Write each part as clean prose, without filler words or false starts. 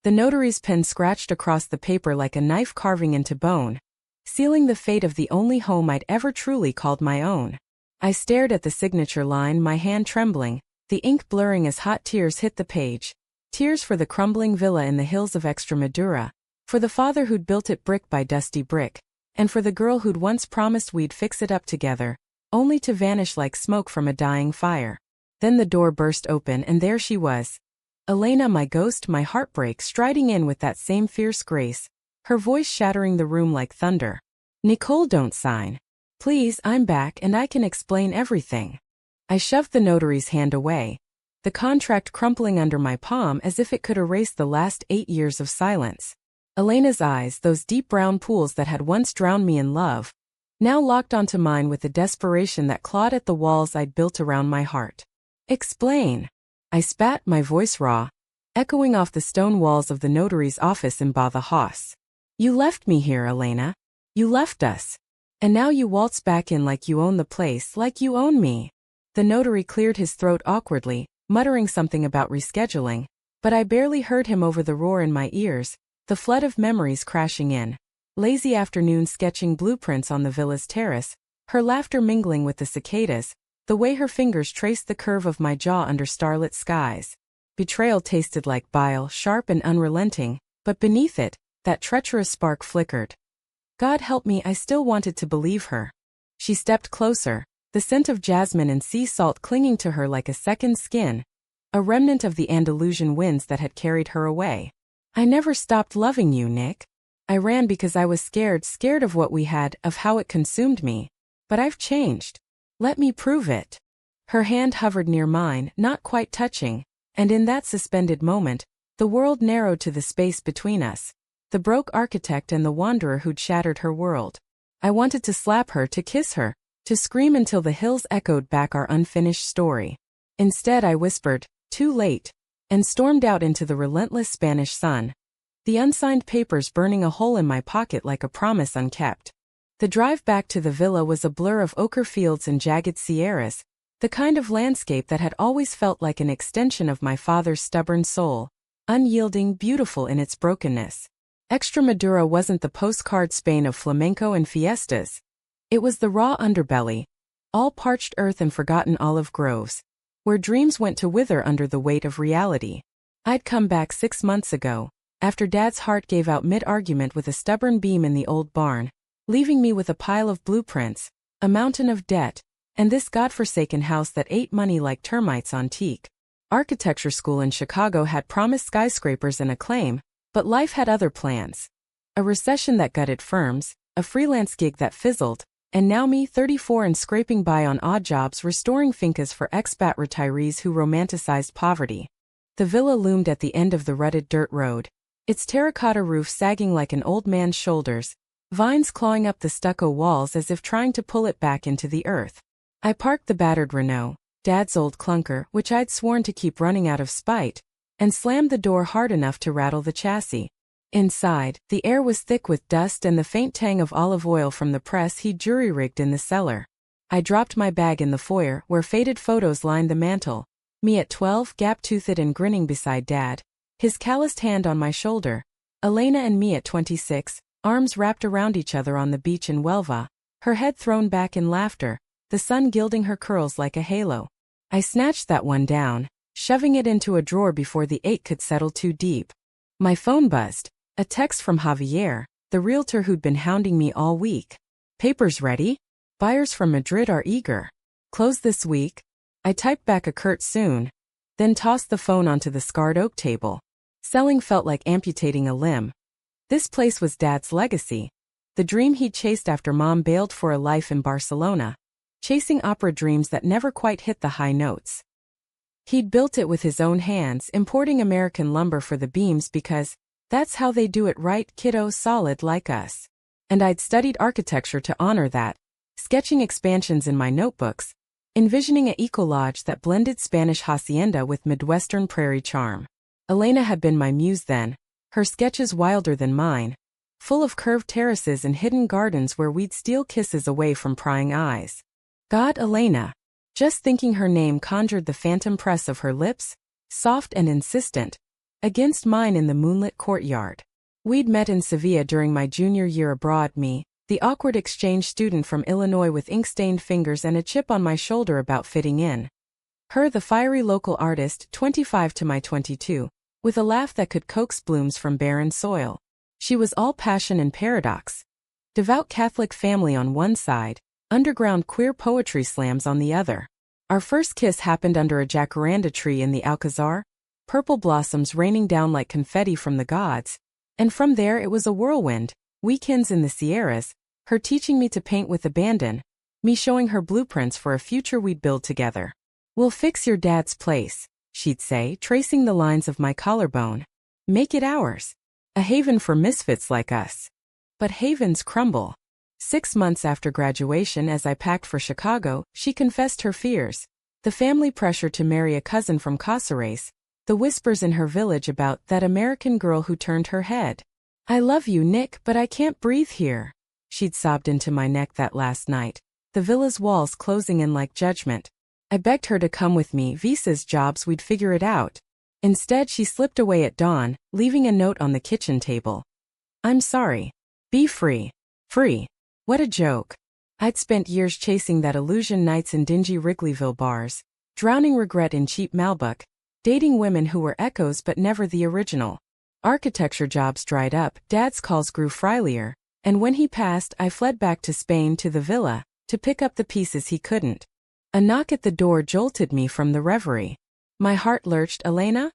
The notary's pen scratched across the paper like a knife carving into bone, sealing the fate of the only home I'd ever truly called my own. I stared at the signature line, my hand trembling, the ink blurring as hot tears hit the page. Tears for the crumbling villa in the hills of Extremadura, for the father who'd built it brick by dusty brick, and for the girl who'd once promised we'd fix it up together, only to vanish like smoke from a dying fire. Then the door burst open and there she was. Elena, my ghost, my heartbreak, striding in with that same fierce grace, her voice shattering the room like thunder. Nicole, don't sign. Please, I'm back and I can explain everything. I shoved the notary's hand away, the contract crumpling under my palm as if it could erase the last 8 years of silence. Elena's eyes, those deep brown pools that had once drowned me in love, now locked onto mine with a desperation that clawed at the walls I'd built around my heart. Explain. I spat, my voice raw, echoing off the stone walls of the notary's office in Badajoz. You left me here, Elena. You left us. And now you waltz back in like you own the place, like you own me. The notary cleared his throat awkwardly, muttering something about rescheduling, but I barely heard him over the roar in my ears, the flood of memories crashing in. Lazy afternoons sketching blueprints on the villa's terrace, her laughter mingling with the cicadas, the way her fingers traced the curve of my jaw under starlit skies. Betrayal tasted like bile, sharp and unrelenting, but beneath it, that treacherous spark flickered. God help me, I still wanted to believe her. She stepped closer, the scent of jasmine and sea salt clinging to her like a second skin, a remnant of the Andalusian winds that had carried her away. I never stopped loving you, Nick. I ran because I was scared of what we had, of how it consumed me. But I've changed. Let me prove it. Her hand hovered near mine, not quite touching, and in that suspended moment, the world narrowed to the space between us. The broke architect and the wanderer who'd shattered her world. I wanted to slap her, to kiss her, to scream until the hills echoed back our unfinished story. Instead I whispered, too late, and stormed out into the relentless Spanish sun, the unsigned papers burning a hole in my pocket like a promise unkept. The drive back to the villa was a blur of ochre fields and jagged sierras, the kind of landscape that had always felt like an extension of my father's stubborn soul, unyielding, beautiful in its brokenness. Extremadura wasn't the postcard Spain of flamenco and fiestas. It was the raw underbelly, all parched earth and forgotten olive groves, where dreams went to wither under the weight of reality. I'd come back 6 months ago, after Dad's heart gave out mid-argument with a stubborn beam in the old barn, leaving me with a pile of blueprints, a mountain of debt, and this godforsaken house that ate money like termites on teak. Architecture school in Chicago had promised skyscrapers and acclaim, but life had other plans. A recession that gutted firms, a freelance gig that fizzled, and now me, 34 and scraping by on odd jobs restoring fincas for expat retirees who romanticized poverty. The villa loomed at the end of the rutted dirt road, its terracotta roof sagging like an old man's shoulders, vines clawing up the stucco walls as if trying to pull it back into the earth. I parked the battered Renault, Dad's old clunker, which I'd sworn to keep running out of spite, and slammed the door hard enough to rattle the chassis. Inside, the air was thick with dust and the faint tang of olive oil from the press he'd jury-rigged in the cellar. I dropped my bag in the foyer, where faded photos lined the mantel. Me at 12, gap-toothed and grinning beside Dad, his calloused hand on my shoulder. Elena and me at 26, arms wrapped around each other on the beach in Huelva, her head thrown back in laughter, the sun gilding her curls like a halo. I snatched that one down, shoving it into a drawer before the ache could settle too deep. My phone buzzed. A text from Javier, the realtor who'd been hounding me all week. Papers ready? Buyers from Madrid are eager. Close this week? I typed back a curt soon, then tossed the phone onto the scarred oak table. Selling felt like amputating a limb. This place was Dad's legacy, the dream he'd chased after Mom bailed for a life in Barcelona, chasing opera dreams that never quite hit the high notes. He'd built it with his own hands, importing American lumber for the beams because that's how they do it right, kiddo, solid like us. And I'd studied architecture to honor that, sketching expansions in my notebooks, envisioning a ecolodge that blended Spanish hacienda with Midwestern prairie charm. Elena had been my muse then, her sketches wilder than mine, full of curved terraces and hidden gardens where we'd steal kisses away from prying eyes. God, Elena. Just thinking her name conjured the phantom press of her lips, soft and insistent, against mine in the moonlit courtyard. We'd met in Sevilla during my junior year abroad, me, the awkward exchange student from Illinois with ink-stained fingers and a chip on my shoulder about fitting in. Her, the fiery local artist, 25 to my 22, with a laugh that could coax blooms from barren soil. She was all passion and paradox. Devout Catholic family on one side, underground queer poetry slams on the other. Our first kiss happened under a jacaranda tree in the Alcazar, purple blossoms raining down like confetti from the gods, and from there it was a whirlwind, weekends in the Sierras, her teaching me to paint with abandon, me showing her blueprints for a future we'd build together. "We'll fix your dad's place," she'd say, tracing the lines of my collarbone. "Make it ours. A haven for misfits like us." But havens crumble. 6 months after graduation, as I packed for Chicago, she confessed her fears. The family pressure to marry a cousin from Caceres, the whispers in her village about that American girl who turned her head. "I love you, Nick, but I can't breathe here," she'd sobbed into my neck that last night, the villa's walls closing in like judgment. I begged her to come with me, visas, jobs, we'd figure it out. Instead, she slipped away at dawn, leaving a note on the kitchen table. "I'm sorry. Be free." Free. What a joke. I'd spent years chasing that illusion, nights in dingy Wrigleyville bars, drowning regret in cheap Malbec, dating women who were echoes but never the original. Architecture jobs dried up, Dad's calls grew friendlier, and when he passed, I fled back to Spain, to the villa, to pick up the pieces he couldn't. A knock at the door jolted me from the reverie. My heart lurched. "Elena?"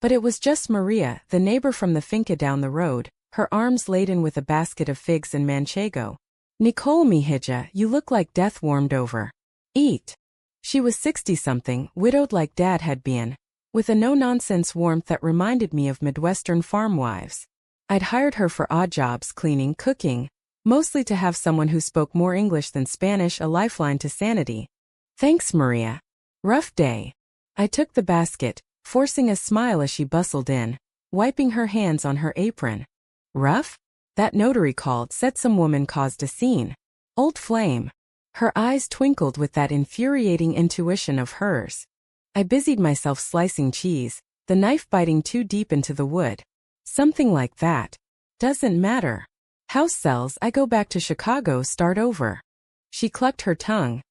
But it was just Maria, the neighbor from the finca down the road, her arms laden with a basket of figs and manchego. "Nicole, mihija, you look like death warmed over. Eat." She was 60-something, widowed like Dad had been, with a no-nonsense warmth that reminded me of Midwestern farm wives. I'd hired her for odd jobs, cleaning, cooking, mostly to have someone who spoke more English than Spanish, a lifeline to sanity. "Thanks, Maria. Rough day." I took the basket, forcing a smile as she bustled in, wiping her hands on her apron. "Rough?" That notary called, said some woman caused a scene. Old flame. Her eyes twinkled with that infuriating intuition of hers. I busied myself slicing cheese, the knife biting too deep into the wood. "Something like that. Doesn't matter. House sells, I go back to Chicago, start over." She clucked her tongue,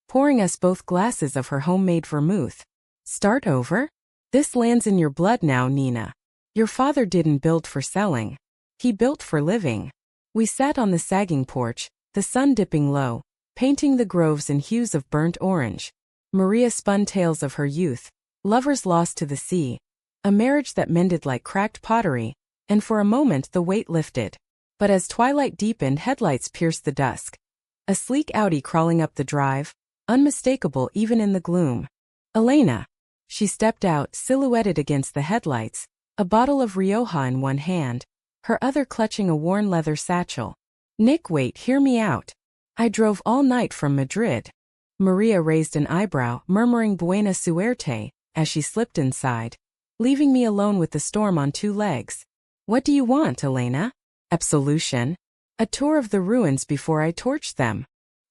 pouring us both glasses of her homemade vermouth. "Start over? This land's in your blood now, Nina. Your father didn't build for selling. He built for living." We sat on the sagging porch, the sun dipping low, painting the groves in hues of burnt orange. Maria spun tales of her youth, lovers lost to the sea, a marriage that mended like cracked pottery, and for a moment the weight lifted. But as twilight deepened, headlights pierced the dusk. A sleek Audi crawling up the drive, unmistakable even in the gloom. "Elena." She stepped out, silhouetted against the headlights, a bottle of Rioja in one hand, her other clutching a worn leather satchel. "Nick, wait, hear me out. I drove all night from Madrid." Maria raised an eyebrow, murmuring buena suerte, as she slipped inside, leaving me alone with the storm on 2 legs. "What do you want, Elena?" "Absolution. A tour of the ruins before I torched them."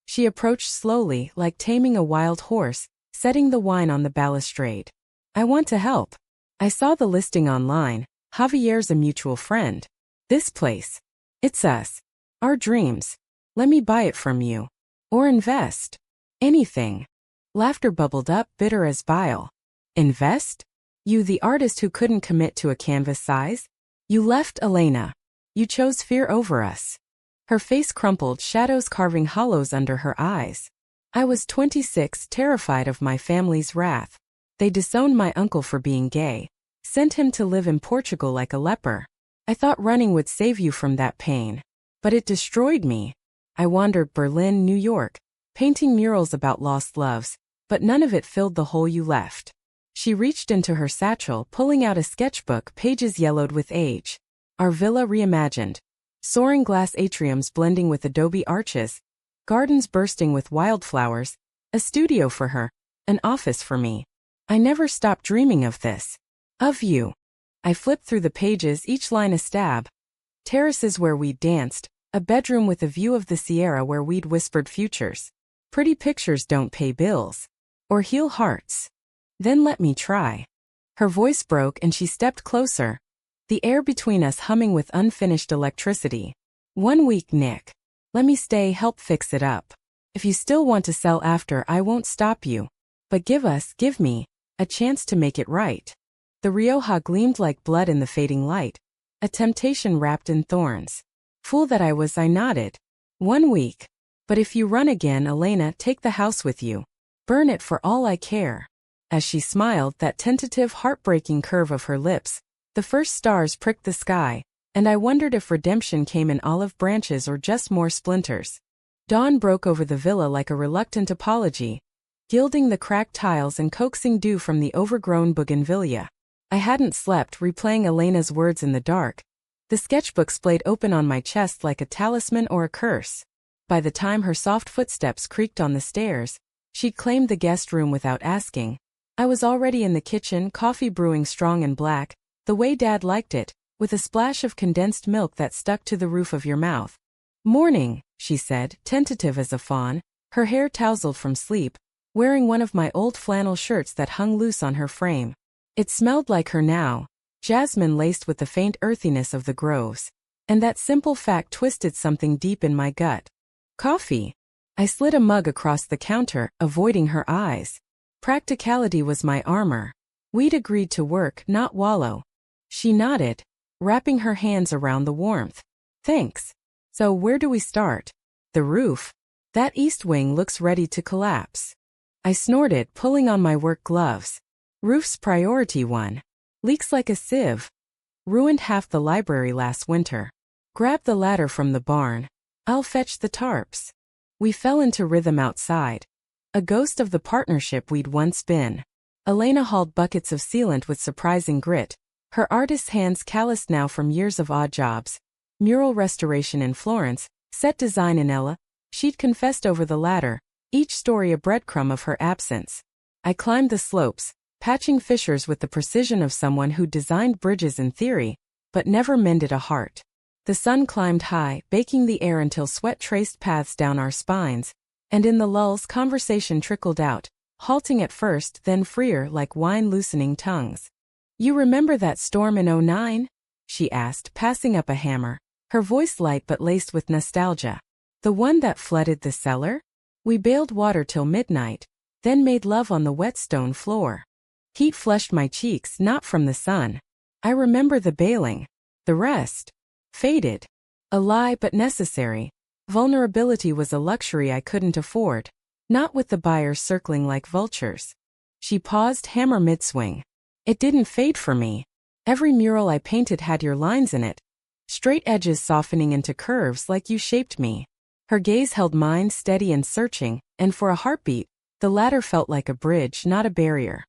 She approached slowly, like taming a wild horse, setting the wine on the balustrade. "I want to help. I saw the listing online. Javier's a mutual friend. This place. It's us. Our dreams. Let me buy it from you. Or invest. Anything." Laughter bubbled up, bitter as bile. "Invest? You, the artist who couldn't commit to a canvas size? You left, Elena. You chose fear over us." Her face crumpled, shadows carving hollows under her eyes. I was 26, terrified of my family's wrath. They disowned my uncle for being gay, sent him to live in Portugal like a leper. I thought running would save you from that pain. But it destroyed me. I wandered Berlin, New York, painting murals about lost loves, but none of it filled the hole you left. She reached into her satchel, pulling out a sketchbook, pages yellowed with age. Our villa reimagined. Soaring glass atriums blending with adobe arches, gardens bursting with wildflowers, a studio for her, an office for me. I never stopped dreaming of this. Of you. I flipped through the pages, each line a stab. Terraces where we'd danced, a bedroom with a view of the Sierra where we'd whispered futures. Pretty pictures don't pay bills. Or heal hearts. Then let me try. Her voice broke and she stepped closer, the air between us humming with unfinished electricity. 1 week, Nick. Let me stay, help fix it up. If you still want to sell after, I won't stop you. But give me, a chance to make it right. The Rioja gleamed like blood in the fading light, a temptation wrapped in thorns. Fool that I was, I nodded. 1 week. But if you run again, Elena, take the house with you. Burn it for all I care. As she smiled, that tentative, heartbreaking curve of her lips, the first stars pricked the sky, and I wondered if redemption came in olive branches or just more splinters. Dawn broke over the villa like a reluctant apology, gilding the cracked tiles and coaxing dew from the overgrown bougainvillea. I hadn't slept, replaying Elena's words in the dark. The sketchbook splayed open on my chest like a talisman or a curse. By the time her soft footsteps creaked on the stairs, she'd claimed the guest room without asking. I was already in the kitchen, coffee brewing strong and black, the way Dad liked it, with a splash of condensed milk that stuck to the roof of your mouth. Morning, she said, tentative as a fawn, her hair tousled from sleep, wearing one of my old flannel shirts that hung loose on her frame. It smelled like her now, jasmine laced with the faint earthiness of the groves. And that simple fact twisted something deep in my gut. Coffee. I slid a mug across the counter, avoiding her eyes. Practicality was my armor. We'd agreed to work, not wallow. She nodded, wrapping her hands around the warmth. Thanks. So where do we start? The roof. That east wing looks ready to collapse. I snorted, pulling on my work gloves. Roof's priority 1. Leaks like a sieve. Ruined half the library last winter. Grab the ladder from the barn. I'll fetch the tarps. We fell into rhythm outside. A ghost of the partnership we'd once been. Elena hauled buckets of sealant with surprising grit, her artist's hands calloused now from years of odd jobs. Mural restoration in Florence, set design in Ella. She'd confessed over the ladder, each story a breadcrumb of her absence. I climbed the slopes, patching fissures with the precision of someone who designed bridges in theory, but never mended a heart. The sun climbed high, baking the air until sweat traced paths down our spines, and in the lulls conversation trickled out, halting at first, then freer like wine loosening tongues. You remember that storm in '09? She asked, passing up a hammer, her voice light but laced with nostalgia. The one that flooded the cellar? We bailed water till midnight, then made love on the wet stone floor. Heat flushed my cheeks, not from the sun. I remember the bailing. The rest faded. A lie but necessary. Vulnerability was a luxury I couldn't afford. Not with the buyers circling like vultures. She paused, hammer mid-swing. It didn't fade for me. Every mural I painted had your lines in it. Straight edges softening into curves like you shaped me. Her gaze held mine, steady and searching, and for a heartbeat, the ladder felt like a bridge, not a barrier.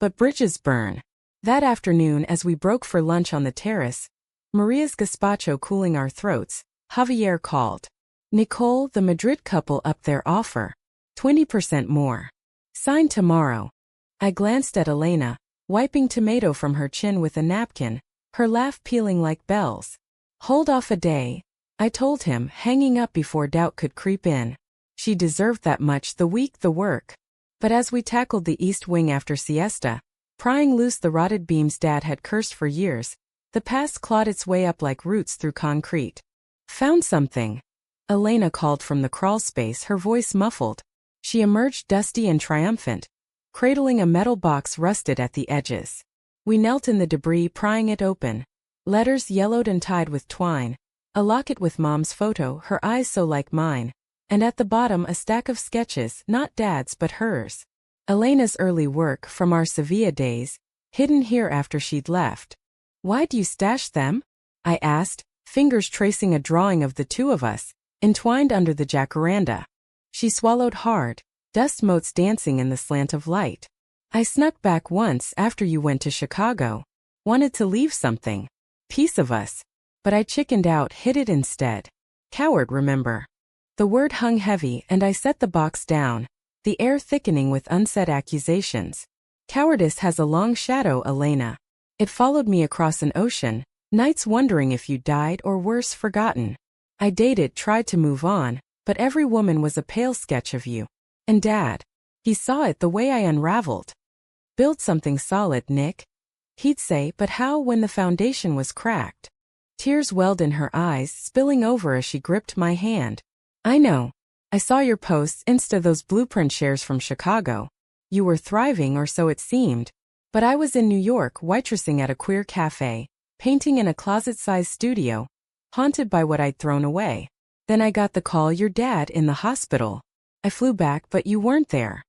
But bridges burn. That afternoon, as we broke for lunch on the terrace, Maria's gazpacho cooling our throats, Javier called. Nicole, the Madrid couple upped their offer. 20% more. Signed tomorrow. I glanced at Elena, wiping tomato from her chin with a napkin, her laugh pealing like bells. Hold off a day, I told him, hanging up before doubt could creep in. She deserved that much, the week, the work. But as we tackled the east wing after siesta, prying loose the rotted beams Dad had cursed for years, the past clawed its way up like roots through concrete. Found something. Elena called from the crawl space, her voice muffled. She emerged dusty and triumphant, cradling a metal box rusted at the edges. We knelt in the debris, prying it open. Letters yellowed and tied with twine. A locket with Mom's photo, her eyes so like mine. And at the bottom a stack of sketches, not Dad's but hers. Elena's early work from our Sevilla days, hidden here after she'd left. Why do you stash them? I asked, fingers tracing a drawing of the two of us, entwined under the jacaranda. She swallowed hard, dust motes dancing in the slant of light. I snuck back once after you went to Chicago. Wanted to leave something. Piece of us. But I chickened out, hid it instead. Coward, remember. The word hung heavy and I set the box down, the air thickening with unsaid accusations. Cowardice has a long shadow, Elena. It followed me across an ocean, nights wondering if you died or worse, forgotten. I dated, tried to move on, but every woman was a pale sketch of you. And Dad. He saw it the way I unraveled. Build something solid, Nick. He'd say, but how when the foundation was cracked? Tears welled in her eyes, spilling over as she gripped my hand. I know. I saw your posts, Insta, those blueprint shares from Chicago. You were thriving, or so it seemed. But I was in New York, waitressing at a queer cafe, painting in a closet-sized studio, haunted by what I'd thrown away. Then I got the call, your dad in the hospital. I flew back, but you weren't there.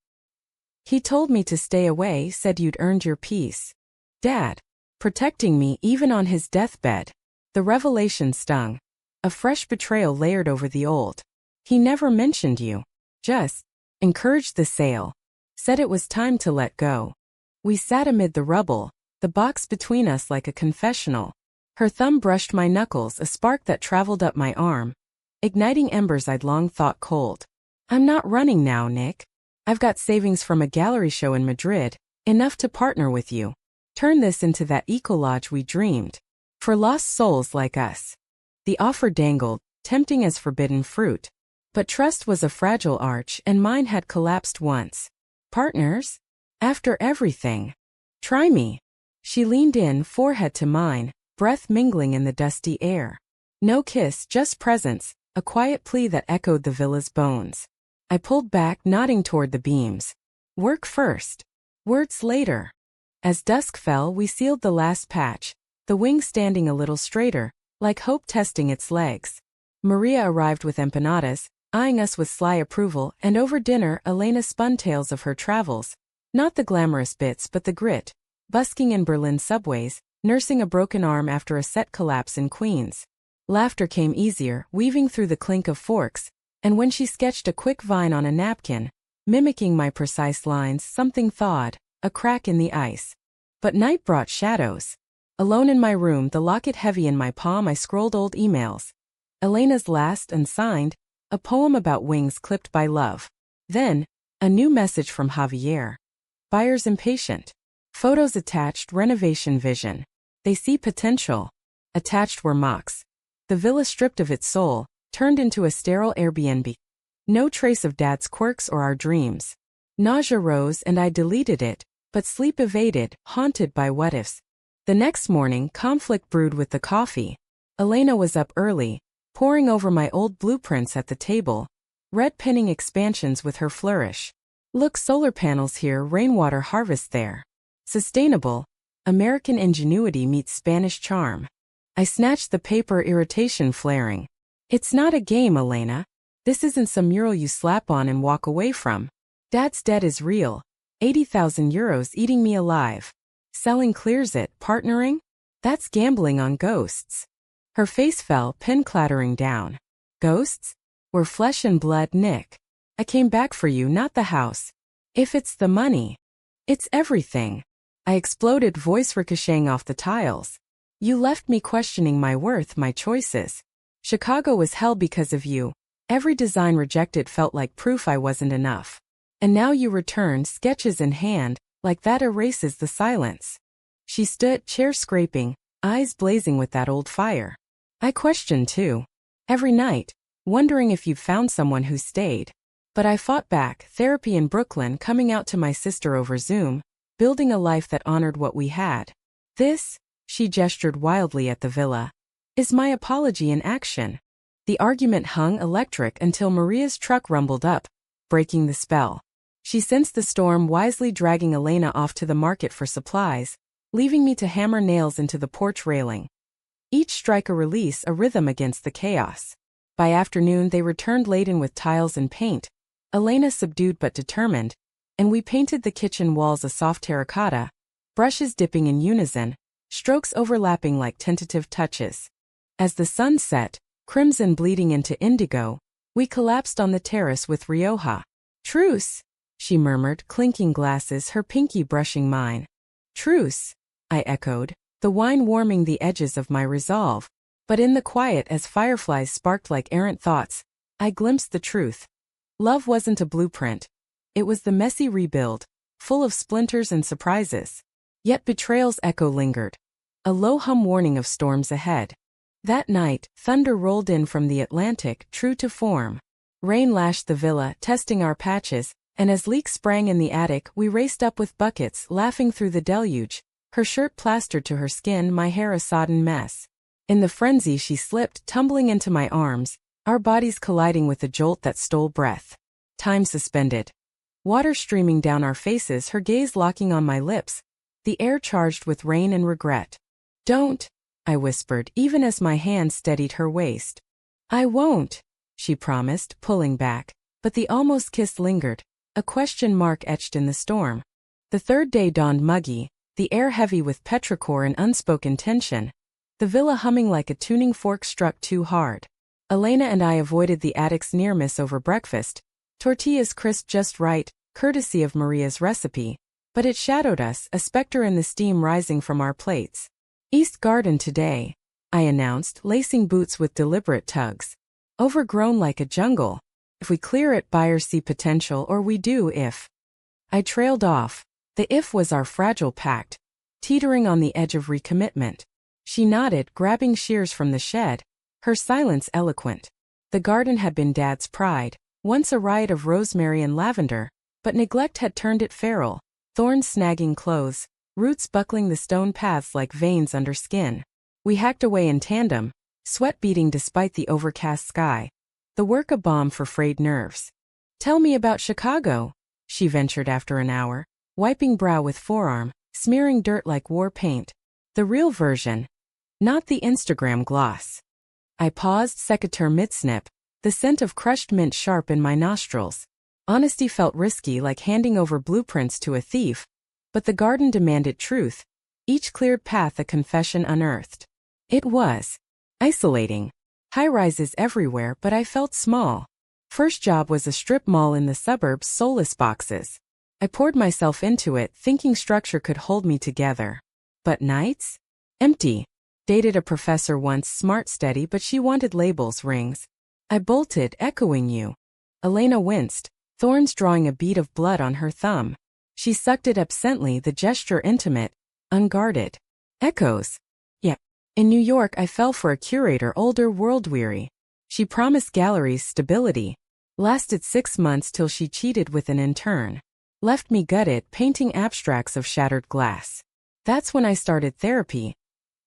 He told me to stay away, said you'd earned your peace. Dad. Protecting me even on his deathbed. The revelation stung. A fresh betrayal layered over the old. He never mentioned you. Just encouraged the sale. Said it was time to let go. We sat amid the rubble, the box between us like a confessional. Her thumb brushed my knuckles, a spark that traveled up my arm, igniting embers I'd long thought cold. I'm not running now, Nick. I've got savings from a gallery show in Madrid, enough to partner with you. Turn this into that eco-lodge we dreamed. For lost souls like us. The offer dangled, tempting as forbidden fruit. But trust was a fragile arch, and mine had collapsed once. Partners? After everything. Try me. She leaned in, forehead to mine, breath mingling in the dusty air. No kiss, just presence, a quiet plea that echoed the villa's bones. I pulled back, nodding toward the beams. Work first. Words later. As dusk fell, we sealed the last patch, the wing standing a little straighter, like hope testing its legs. Maria arrived with empanadas, eyeing us with sly approval, and over dinner Elena spun tales of her travels. Not the glamorous bits but the grit, busking in Berlin subways, nursing a broken arm after a set collapse in Queens. Laughter came easier, weaving through the clink of forks, and when she sketched a quick vine on a napkin, mimicking my precise lines, something thawed, a crack in the ice. But night brought shadows. Alone in my room, the locket heavy in my palm, I scrolled old emails. Elena's last, unsigned, a poem about wings clipped by love. Then, a new message from Javier. Buyers impatient. Photos attached, renovation vision. They see potential. Attached were mocks. The villa stripped of its soul, turned into a sterile Airbnb. No trace of Dad's quirks or our dreams. Nausea rose and I deleted it, but sleep evaded, haunted by what-ifs. The next morning, conflict brewed with the coffee. Elena was up early, poring over my old blueprints at the table, red penning expansions with her flourish. Look, solar panels here, rainwater harvest there. Sustainable. American ingenuity meets Spanish charm. I snatched the paper, irritation flaring. It's not a game, Elena. This isn't some mural you slap on and walk away from. Dad's debt is real. 80,000 euros eating me alive. Selling clears it, partnering? That's gambling on ghosts. Her face fell, pen clattering down. Ghosts? We're flesh and blood, Nick. I came back for you, not the house. If it's the money. It's everything. I exploded, voice ricocheting off the tiles. You left me questioning my worth, my choices. Chicago was hell because of you. Every design rejected felt like proof I wasn't enough. And now you return, sketches in hand, like that erases the silence. She stood, chair scraping, eyes blazing with that old fire. I questioned too. Every night, wondering if you'd found someone who stayed. But I fought back, therapy in Brooklyn, coming out to my sister over Zoom, building a life that honored what we had. This, she gestured wildly at the villa, is my apology in action. The argument hung electric until Maria's truck rumbled up, breaking the spell. She sensed the storm, wisely dragging Elena off to the market for supplies, leaving me to hammer nails into the porch railing. Each strike a release, a rhythm against the chaos. By afternoon they returned laden with tiles and paint, Elena subdued but determined, and we painted the kitchen walls a soft terracotta, brushes dipping in unison, strokes overlapping like tentative touches. As the sun set, crimson bleeding into indigo, we collapsed on the terrace with Rioja. Truce, she murmured, clinking glasses, her pinky brushing mine. Truce, I echoed, the wine warming the edges of my resolve. But in the quiet, as fireflies sparked like errant thoughts, I glimpsed the truth. Love wasn't a blueprint. It was the messy rebuild, full of splinters and surprises. Yet betrayal's echo lingered. A low hum warning of storms ahead. That night, thunder rolled in from the Atlantic, true to form. Rain lashed the villa, testing our patches, and as leaks sprang in the attic, we raced up with buckets, laughing through the deluge, Her shirt plastered to her skin, my hair a sodden mess. In the frenzy she slipped, tumbling into my arms, our bodies colliding with a jolt that stole breath. Time suspended. Water streaming down our faces, her gaze locking on my lips, the air charged with rain and regret. "Don't," I whispered, even as my hand steadied her waist. "I won't," she promised, pulling back, but the almost kiss lingered, a question mark etched in the storm. The third day dawned muggy, the air heavy with petrichor and unspoken tension, the villa humming like a tuning fork struck too hard. Elena and I avoided the attic's near miss over breakfast, tortillas crisped just right, courtesy of Maria's recipe, but it shadowed us, a specter in the steam rising from our plates. "East Garden today," I announced, lacing boots with deliberate tugs. "Overgrown like a jungle. If we clear it, buyers see potential, or we do if." I trailed off. The if was our fragile pact, teetering on the edge of recommitment. She nodded, grabbing shears from the shed, her silence eloquent. The garden had been Dad's pride, once a riot of rosemary and lavender, but neglect had turned it feral, thorns snagging clothes, roots buckling the stone paths like veins under skin. We hacked away in tandem, sweat beading despite the overcast sky. The work a balm for frayed nerves. "Tell me about Chicago," she ventured after an hour, wiping brow with forearm, smearing dirt like war paint. "The real version. Not the Instagram gloss." I paused, secateur mid-snip, the scent of crushed mint sharp in my nostrils. Honesty felt risky, like handing over blueprints to a thief, but the garden demanded truth, each cleared path a confession unearthed. It was isolating. High-rises everywhere, but I felt small. First job was a strip mall in the suburbs, soulless boxes. I poured myself into it, thinking structure could hold me together. But nights? Empty. Dated a professor once, smart steady, but she wanted labels, rings. I bolted, echoing you. Elena winced, thorns drawing a bead of blood on her thumb. She sucked it absently, the gesture intimate, unguarded. Echoes. Yeah. In New York I fell for a curator, older, world-weary. She promised galleries stability. Lasted 6 months till she cheated with an intern. Left me gutted, painting abstracts of shattered glass. That's when I started therapy.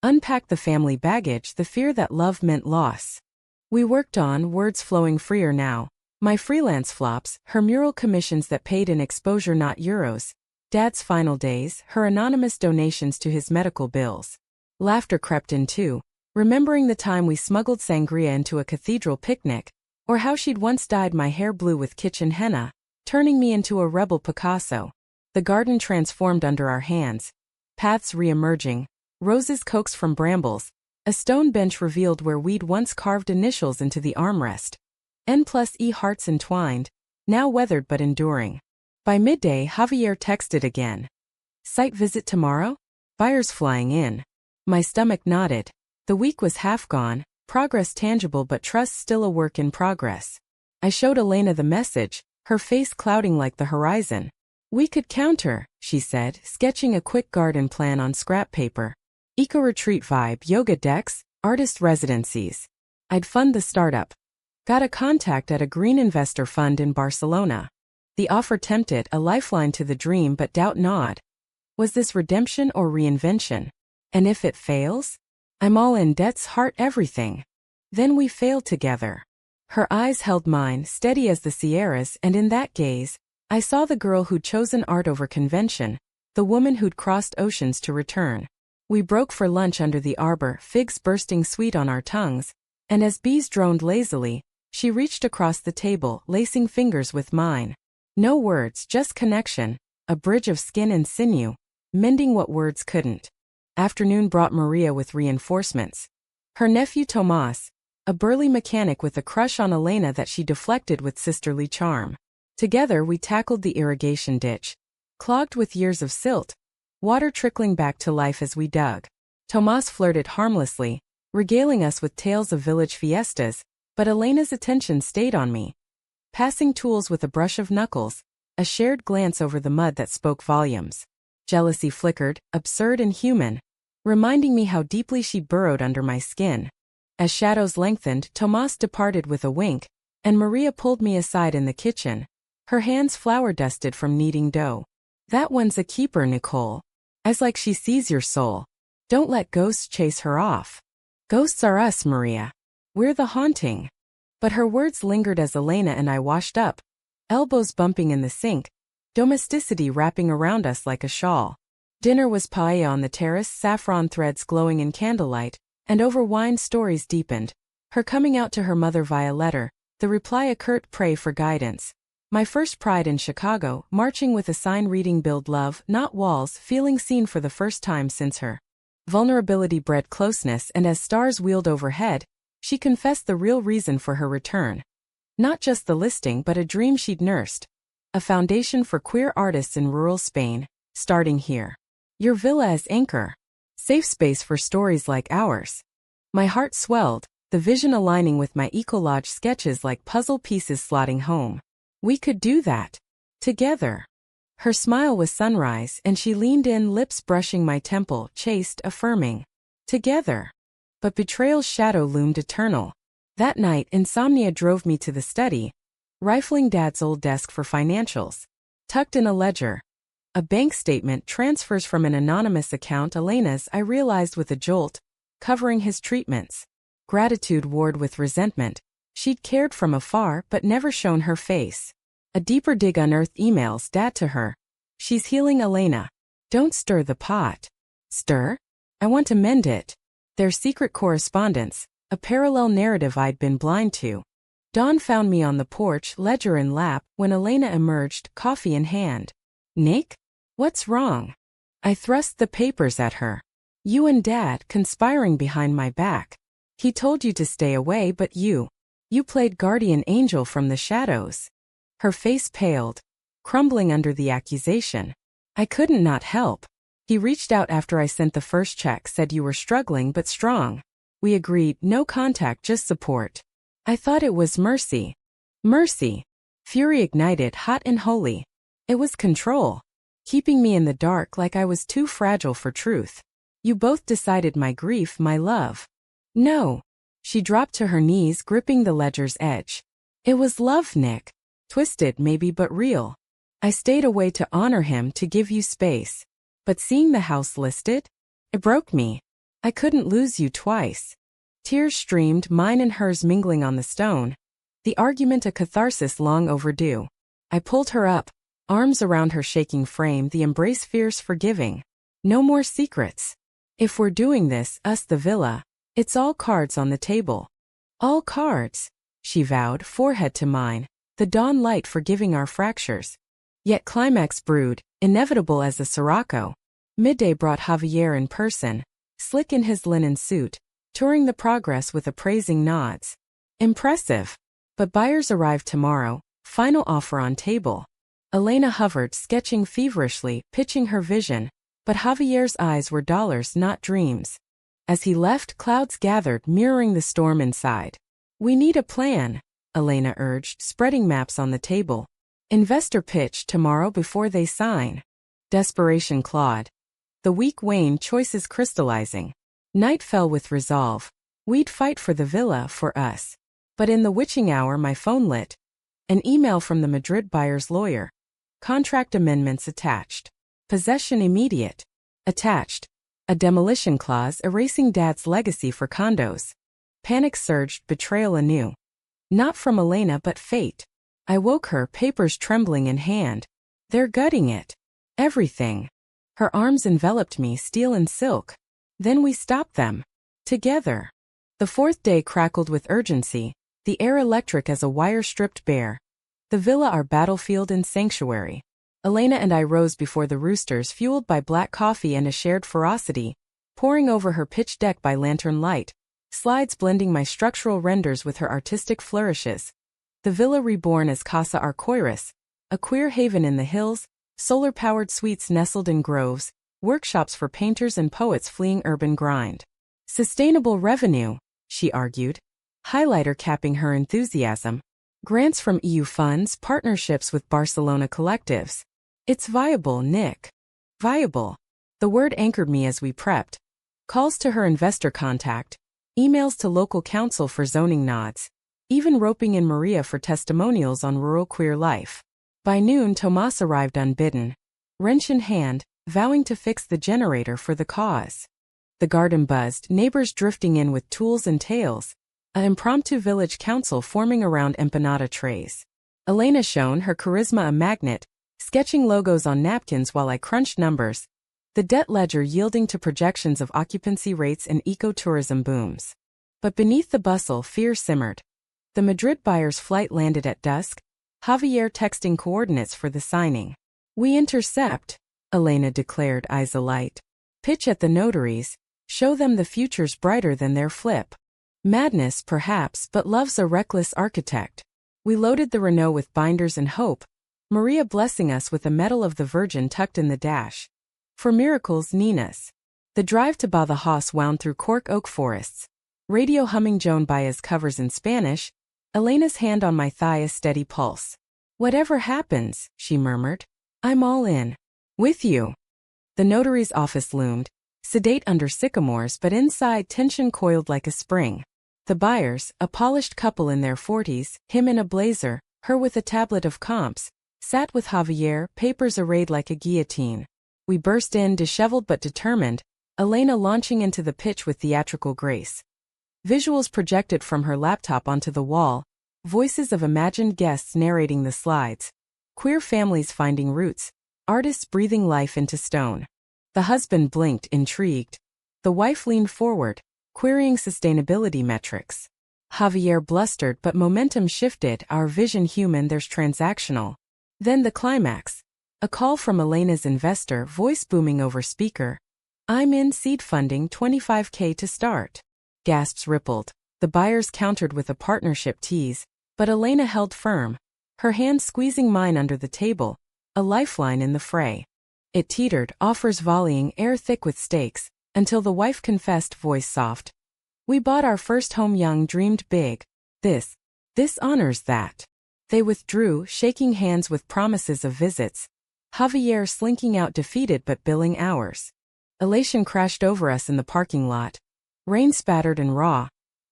Unpacked the family baggage, the fear that love meant loss. We worked on, words flowing freer now. My freelance flops, her mural commissions that paid in exposure not euros. Dad's final days, her anonymous donations to his medical bills. Laughter crept in too, remembering the time we smuggled sangria into a cathedral picnic, or how she'd once dyed my hair blue with kitchen henna, turning me into a rebel Picasso. The garden transformed under our hands, paths re-emerging, roses coaxed from brambles, a stone bench revealed where we'd once carved initials into the armrest. N+E hearts entwined, now weathered but enduring. By midday Javier texted again. "Site visit tomorrow? Buyers flying in." My stomach nodded. The week was half gone, progress tangible but trust still a work in progress. I showed Elena the message, her face clouding like the horizon. "We could counter," she said, sketching a quick garden plan on scrap paper. Eco-retreat vibe, yoga decks, artist residencies. I'd fund the startup. Got a contact at a green investor fund in Barcelona. The offer tempted, a lifeline to the dream, but doubt gnawed. Was this redemption or reinvention? And if it fails? I'm all in, debts, heart, everything. Then we fail together. Her eyes held mine, steady as the Sierras, and in that gaze, I saw the girl who'd chosen art over convention, the woman who'd crossed oceans to return. We broke for lunch under the arbor, figs bursting sweet on our tongues, and as bees droned lazily, she reached across the table, lacing fingers with mine. No words, just connection, a bridge of skin and sinew, mending what words couldn't. Afternoon brought Maria with reinforcements. Her nephew Tomas, a burly mechanic with a crush on Elena that she deflected with sisterly charm. Together we tackled the irrigation ditch, clogged with years of silt, water trickling back to life as we dug. Tomas flirted harmlessly, regaling us with tales of village fiestas, but Elena's attention stayed on me. Passing tools with a brush of knuckles, a shared glance over the mud that spoke volumes. Jealousy flickered, absurd and human, reminding me how deeply she burrowed under my skin. As shadows lengthened, Tomas departed with a wink, and Maria pulled me aside in the kitchen, her hands flour-dusted from kneading dough. "That one's a keeper, Nicole. As like she sees your soul. Don't let ghosts chase her off. Ghosts are us, Maria. We're the haunting. But her words lingered as Elena and I washed up, elbows bumping in the sink, domesticity wrapping around us like a shawl. Dinner was paella on the terrace, saffron threads glowing in candlelight, and over wine stories deepened. Her coming out to her mother via letter, the reply a curt pray for guidance. My first pride in Chicago, marching with a sign reading build love, not walls, feeling seen for the first time since her vulnerability bred closeness, and as stars wheeled overhead, she confessed the real reason for her return. Not just the listing but a dream she'd nursed. A foundation for queer artists in rural Spain, starting here. Your villa as anchor. Safe space for stories like ours. My heart swelled, the vision aligning with my ecolodge sketches like puzzle pieces slotting home. We could do that. Together. Her smile was sunrise and she leaned in, lips brushing my temple, chaste, affirming. Together. But betrayal's shadow loomed eternal. That night, insomnia drove me to the study, rifling Dad's old desk for financials. Tucked in a ledger. A bank statement, transfers from an anonymous account, Elena's, I realized with a jolt, covering his treatments. Gratitude warred with resentment. She'd cared from afar but never shown her face. A deeper dig unearthed emails, Dad to her. She's healing, Elena. Don't stir the pot. Stir? I want to mend it. Their secret correspondence, a parallel narrative I'd been blind to. Dawn found me on the porch, ledger in lap, when Elena emerged, coffee in hand. Nick? What's wrong? I thrust the papers at her. You and Dad conspiring behind my back. He told you to stay away, but you played guardian angel from the shadows. Her face paled, crumbling under the accusation. I couldn't not help. He reached out after I sent the first check, said you were struggling but strong. We agreed, no contact, just support. I thought it was mercy. Mercy. Fury ignited, hot and holy. It was control. Keeping me in the dark like I was too fragile for truth. You both decided my grief, my love. No. She dropped to her knees, gripping the ledger's edge. It was love, Nick. Twisted maybe but real. I stayed away to honor him, to give you space. But seeing the house listed? It broke me. I couldn't lose you twice. Tears streamed, mine and hers mingling on the stone. The argument a catharsis long overdue. I pulled her up, arms around her shaking frame, the embrace fierce, forgiving. No more secrets. If we're doing this, us the villa, it's all cards on the table. All cards, she vowed, forehead to mine, the dawn light forgiving our fractures. Yet climax brewed, inevitable as a sirocco. Midday brought Javier in person, slick in his linen suit, touring the progress with appraising nods. Impressive. But buyers arrived tomorrow, final offer on table. Elena hovered, sketching feverishly, pitching her vision, but Javier's eyes were dollars, not dreams. As he left, clouds gathered, mirroring the storm inside. We need a plan, Elena urged, spreading maps on the table. Investor pitch tomorrow before they sign. Desperation clawed. The week waned, choices crystallizing. Night fell with resolve. We'd fight for the villa, for us. But in the witching hour my phone lit. An email from the Madrid buyer's lawyer. Contract amendments attached. Possession immediate. Attached. A demolition clause erasing Dad's legacy for condos. Panic surged, betrayal anew. Not from Elena but fate. I woke her, papers trembling in hand. They're gutting it. Everything. Her arms enveloped me, steel and silk. Then we stopped them. Together. The fourth day crackled with urgency, the air electric as a wire stripped bare. The villa our battlefield and sanctuary. Elena and I rose before the roosters, fueled by black coffee and a shared ferocity, poring over her pitch deck by lantern light, slides blending my structural renders with her artistic flourishes. The villa reborn as Casa Arcoiris, a queer haven in the hills, solar-powered suites nestled in groves, workshops for painters and poets fleeing urban grind. Sustainable revenue, she argued. Highlighter capping her enthusiasm. Grants from EU funds, partnerships with Barcelona collectives. It's viable, Nick. Viable. The word anchored me as we prepped. Calls to her investor contact. Emails to local council for zoning nods. Even roping in Maria for testimonials on rural queer life. By noon, Tomas arrived unbidden. Wrench in hand, vowing to fix the generator for the cause. The garden buzzed, neighbors drifting in with tools and tales, an impromptu village council forming around empanada trays. Elena shone, her charisma a magnet, sketching logos on napkins while I crunched numbers, the debt ledger yielding to projections of occupancy rates and ecotourism booms. But beneath the bustle, fear simmered. The Madrid buyer's flight landed at dusk, Javier texting coordinates for the signing. "We intercept," Elena declared, eyes alight. "Pitch at the notaries, show them the future's brighter than their flip." Madness, perhaps, but love's a reckless architect. We loaded the Renault with binders and hope, Maria blessing us with a Medal of the Virgin tucked in the dash. For miracles, Nina's. The drive to Badajoz wound through cork oak forests. Radio humming Joan Baez covers in Spanish, Elena's hand on my thigh a steady pulse. "Whatever happens," she murmured, "I'm all in. With you." The notary's office loomed, sedate under sycamores, but inside tension coiled like a spring. The buyers, a polished couple in their 40s, him in a blazer, her with a tablet of comps, sat with Javier, papers arrayed like a guillotine. We burst in, disheveled but determined, Elena launching into the pitch with theatrical grace. Visuals projected from her laptop onto the wall, voices of imagined guests narrating the slides, queer families finding roots, artists breathing life into stone. The husband blinked, intrigued. The wife leaned forward, querying sustainability metrics. Javier blustered, but momentum shifted, our vision human, theirs transactional. Then the climax. A call from Elena's investor, voice booming over speaker. "I'm in, seed funding, $25K to start." Gasps rippled. The buyers countered with a partnership tease, but Elena held firm, her hand squeezing mine under the table, a lifeline in the fray. It teetered, offers volleying, air thick with stakes, until the wife confessed, voice soft. "We bought our first home young, dreamed big. This honors that." They withdrew, shaking hands with promises of visits. Javier slinking out defeated but billing hours. Elation crashed over us in the parking lot. Rain spattered and raw.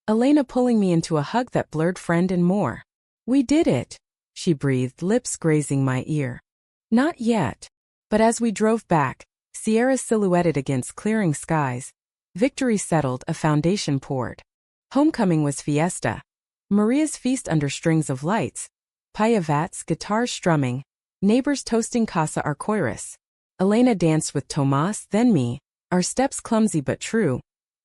Elena pulling me into a hug that blurred friend and more. "We did it," she breathed, lips grazing my ear. "Not yet." But as we drove back, Sierras silhouetted against clearing skies, victory settled, a foundation poured. Homecoming was fiesta. Maria's feast under strings of lights, paella vats, guitars strumming, neighbors toasting Casa Arcoiris. Elena danced with Tomas, then me, our steps clumsy but true,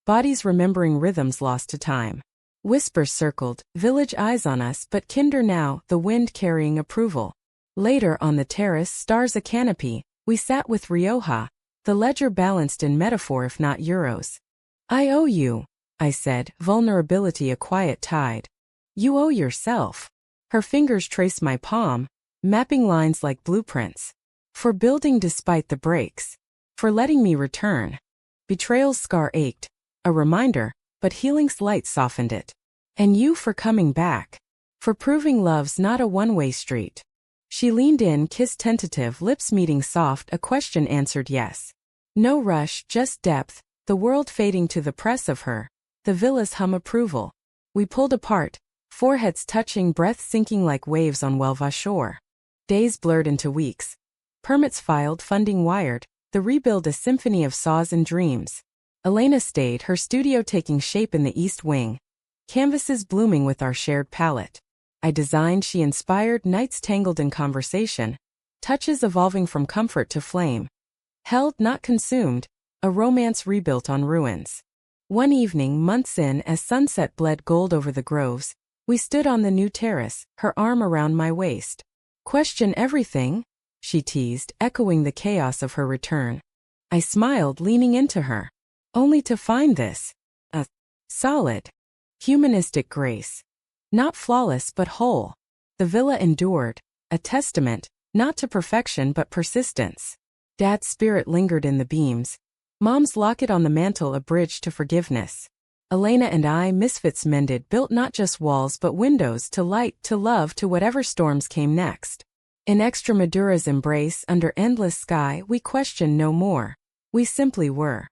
bodies remembering rhythms lost to time. Whispers circled, village eyes on us, but kinder now, the wind carrying approval. Later on the terrace, stars a canopy, we sat with Rioja, the ledger balanced in metaphor if not euros. "I owe you," I said, vulnerability a quiet tide. "You owe yourself." Her fingers traced my palm, mapping lines like blueprints. For building despite the breaks. For letting me return. Betrayal's scar ached, a reminder, but healing's light softened it. And you for coming back. For proving love's not a one-way street. She leaned in, kiss tentative, lips meeting soft, a question answered yes. No rush, just depth, the world fading to the press of her, the villa's hum approval. We pulled apart, foreheads touching, breath sinking like waves on Huelva shore. Days blurred into weeks. Permits filed, funding wired, the rebuild a symphony of saws and dreams. Elena stayed, her studio taking shape in the East Wing. Canvases blooming with our shared palette. I designed, she inspired, nights tangled in conversation. Touches evolving from comfort to flame. Held, not consumed, a romance rebuilt on ruins. One evening, months in, as sunset bled gold over the groves, we stood on the new terrace, her arm around my waist. "Question everything?" she teased, echoing the chaos of her return. I smiled, leaning into her. Only to find this. A solid, humanistic grace. Not flawless but whole. The villa endured, a testament, not to perfection but persistence. Dad's spirit lingered in the beams. Mom's locket on the mantle a bridge to forgiveness. Elena and I, misfits mended, built not just walls but windows to light, to love, to whatever storms came next. In Extremadura's embrace, under endless sky, we questioned no more. We simply were.